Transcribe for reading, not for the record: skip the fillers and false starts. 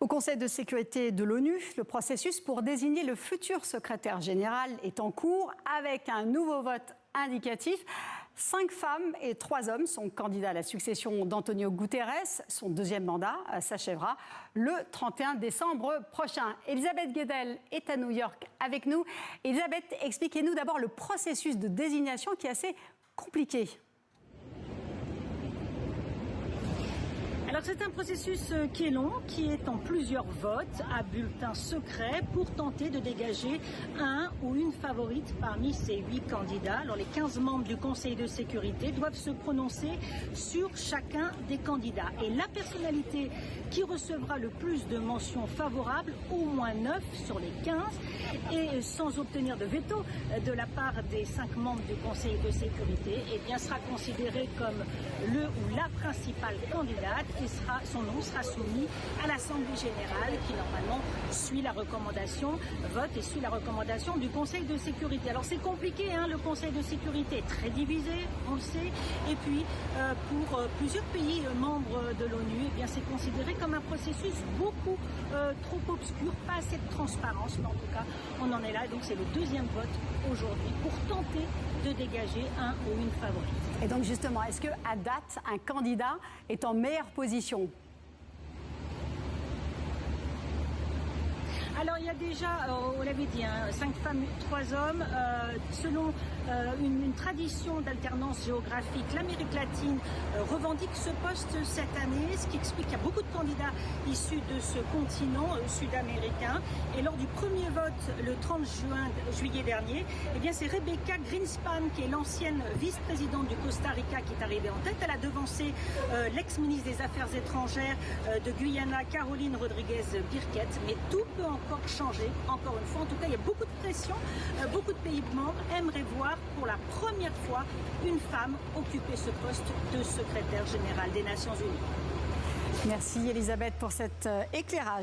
Au Conseil de sécurité de l'ONU, le processus pour désigner le futur secrétaire général est en cours avec un nouveau vote indicatif. 5 femmes et 3 hommes sont candidats à la succession d'Antonio Guterres. Son deuxième mandat s'achèvera le 31 décembre prochain. Elisabeth Guedel est à New York avec nous. Elisabeth, expliquez-nous d'abord le processus de désignation qui est assez compliqué. Alors c'est un processus qui est long, qui est en plusieurs votes à bulletin secret pour tenter de dégager un ou une favorite parmi ces 8 candidats. Alors les 15 membres du Conseil de sécurité doivent se prononcer sur chacun des candidats. Et la personnalité qui recevra le plus de mentions favorables, au moins 9 sur les 15, et sans obtenir de veto de la part des 5 membres du Conseil de sécurité, eh bien sera considéré comme le ou la principale candidate et son nom sera soumis à l'Assemblée générale qui normalement suit la recommandation, vote et suit la recommandation du Conseil de sécurité. Alors c'est compliqué, hein, le Conseil de sécurité est très divisé, on le sait, et puis pour plusieurs pays membres de l'ONU, eh bien c'est considéré comme un processus beaucoup trop obscur, pas assez de transparence, mais en tout cas on en est là, donc c'est le deuxième vote aujourd'hui pour tenter de dégager un ou une favorite. Et donc justement, est-ce qu'à date, un candidat est en meilleure position ? Alors il y a déjà, on l'avait dit, 5 femmes, 3 hommes. Selon une tradition d'alternance géographique, l'Amérique latine revendique ce poste cette année, ce qui explique qu'il y a beaucoup de candidats issus de ce continent sud-américain. Et lors du premier vote, le 30 juillet dernier, eh bien c'est Rebecca Greenspan, qui est l'ancienne vice-présidente du Costa Rica, qui est arrivée en tête. Elle a devancé l'ex-ministre des Affaires étrangères de Guyana, Caroline Rodriguez Birquet. Mais tout peut encore changer, encore une fois. En tout cas, il y a beaucoup de pression. Beaucoup de pays membres aimeraient voir pour la première fois une femme occuper ce poste de secrétaire général des Nations Unies. Merci Elisabeth pour cet éclairage.